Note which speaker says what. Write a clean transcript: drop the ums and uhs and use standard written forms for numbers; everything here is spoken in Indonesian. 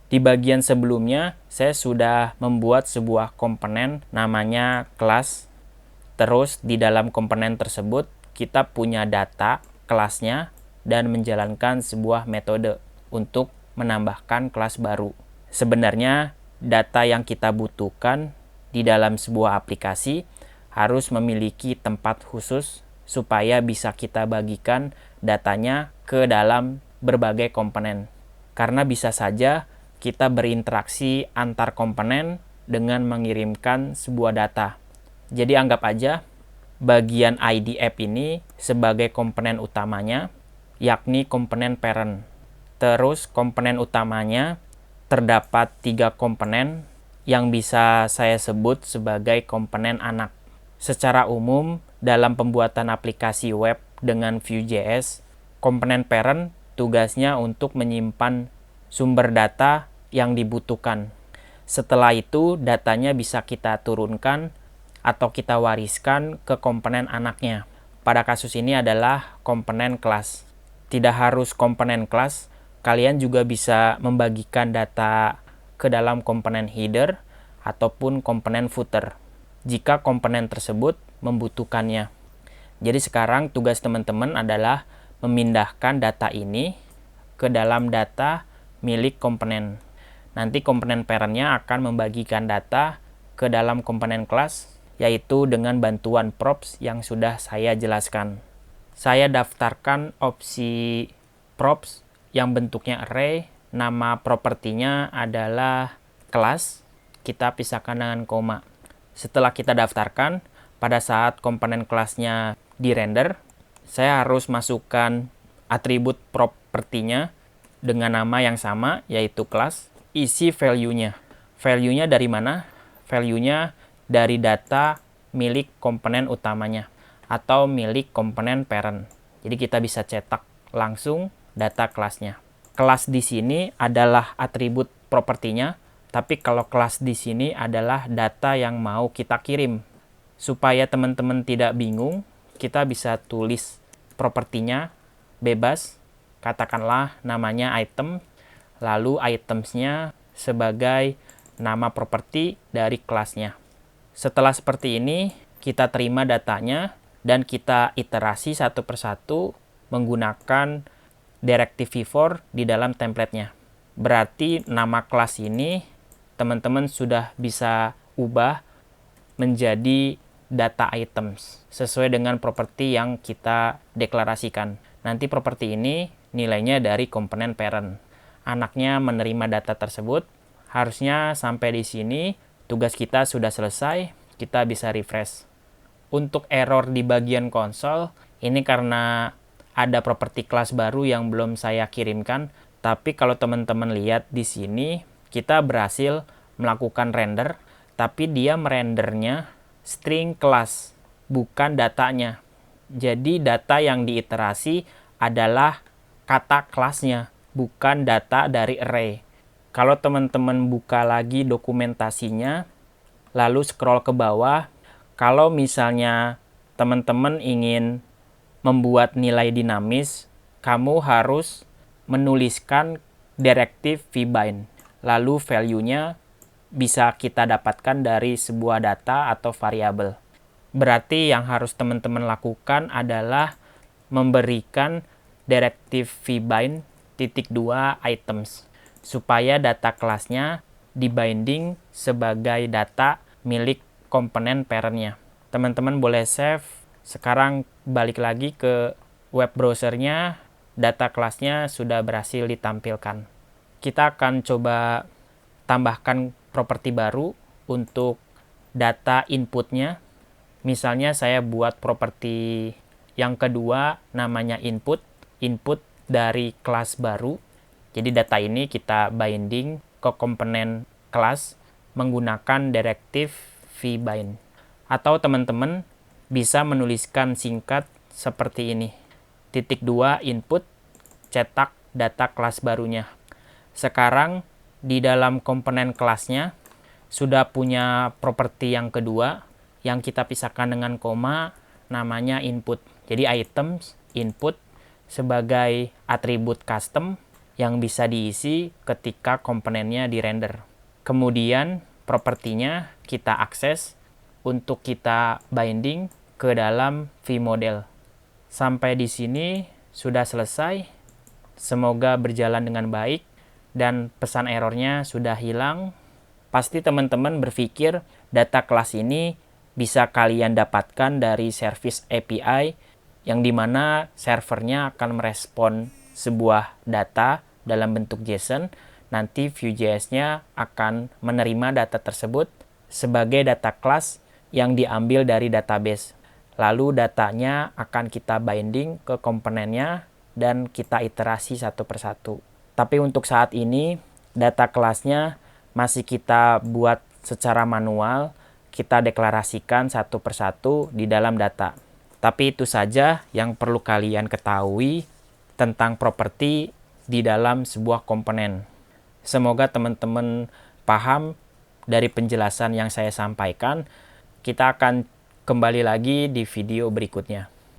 Speaker 1: Di bagian sebelumnya, saya sudah membuat sebuah komponen namanya kelas. Terus di dalam komponen tersebut, kita punya data kelasnya dan menjalankan sebuah metode untuk menambahkan kelas baru. Sebenarnya, data yang kita butuhkan di dalam sebuah aplikasi harus memiliki tempat khusus supaya bisa kita bagikan datanya ke dalam berbagai komponen. Karena bisa saja kita berinteraksi antar komponen dengan mengirimkan sebuah data. Jadi anggap aja bagian ID app ini sebagai komponen utamanya, yakni komponen parent. Terus komponen utamanya terdapat 3 komponen yang bisa saya sebut sebagai komponen anak. Secara umum, dalam pembuatan aplikasi web dengan Vue.js, komponen parent tugasnya untuk menyimpan sumber data yang dibutuhkan. Setelah itu, datanya bisa kita turunkan atau kita wariskan ke komponen anaknya. Pada kasus ini adalah komponen kelas. Tidak harus komponen kelas, kalian juga bisa membagikan data ke dalam komponen header ataupun komponen footer jika komponen tersebut membutuhkannya. Jadi sekarang tugas teman-teman adalah memindahkan data ini ke dalam data milik komponen. Nanti komponen parentnya akan membagikan data ke dalam komponen kelas, yaitu dengan bantuan props yang sudah saya jelaskan. Saya daftarkan opsi props yang bentuknya array, nama propertinya adalah kelas, kita pisahkan dengan koma. Setelah kita daftarkan, pada saat komponen kelasnya di-render, saya harus masukkan atribut propertinya dengan nama yang sama, yaitu kelas, isi value-nya. Value-nya dari mana? Value-nya dari data milik komponen utamanya atau milik komponen parent. Jadi kita bisa cetak langsung data kelasnya. Kelas di sini adalah atribut propertinya, tapi kalau kelas di sini adalah data yang mau kita kirim. Supaya teman-teman tidak bingung, kita bisa tulis propertinya bebas, katakanlah namanya item, lalu itemsnya sebagai nama properti dari kelasnya. Setelah seperti ini, kita terima datanya dan kita iterasi satu persatu menggunakan directive v-for di dalam template-nya. Berarti nama kelas ini teman-teman sudah bisa ubah menjadi data items sesuai dengan properti yang kita deklarasikan. Nanti properti ini nilainya dari komponen parent. Anaknya menerima data tersebut. Harusnya sampai di sini tugas kita sudah selesai. Kita bisa refresh. Untuk error di bagian konsol, ini karena ada properti kelas baru yang belum saya kirimkan. Tapi kalau teman-teman lihat di sini, kita berhasil melakukan render, tapi dia merendernya string kelas, bukan datanya. Jadi data yang diiterasi adalah kata kelasnya, bukan data dari array. Kalau teman-teman buka lagi dokumentasinya, lalu scroll ke bawah, kalau misalnya teman-teman ingin membuat nilai dinamis, kamu harus menuliskan directive vbind. Lalu value-nya bisa kita dapatkan dari sebuah data atau variabel. Berarti yang harus teman-teman lakukan adalah memberikan directive vbind .2 items supaya data kelasnya dibinding sebagai data milik komponen parentnya. Teman-teman boleh save. Sekarang balik lagi ke web browsernya, data kelasnya sudah berhasil ditampilkan. Kita akan coba tambahkan properti baru untuk data inputnya. Misalnya saya buat properti yang kedua namanya input dari kelas baru. Jadi data ini kita binding ke komponen kelas menggunakan directive vbind. Atau teman-teman bisa menuliskan singkat seperti ini. .2 input, cetak data kelas barunya. Sekarang di dalam komponen kelasnya sudah punya properti yang kedua yang kita pisahkan dengan koma, namanya input. Jadi items input sebagai atribut custom, yang bisa diisi ketika komponennya di-render. Kemudian propertinya kita akses untuk kita binding ke dalam vModel. Sampai di sini sudah selesai. Semoga berjalan dengan baik dan pesan errornya sudah hilang. Pasti teman-teman berpikir data kelas ini bisa kalian dapatkan dari service API yang dimana servernya akan merespon sebuah data dalam bentuk JSON. Nanti Vue.js-nya akan menerima data tersebut sebagai data kelas yang diambil dari database. Lalu datanya akan kita binding ke komponennya dan kita iterasi satu persatu. Tapi untuk saat ini data kelasnya masih kita buat secara manual, kita deklarasikan satu persatu di dalam data. Tapi itu saja yang perlu kalian ketahui tentang properti di dalam sebuah komponen. Semoga teman-teman paham dari penjelasan yang saya sampaikan. Kita akan kembali lagi di video berikutnya.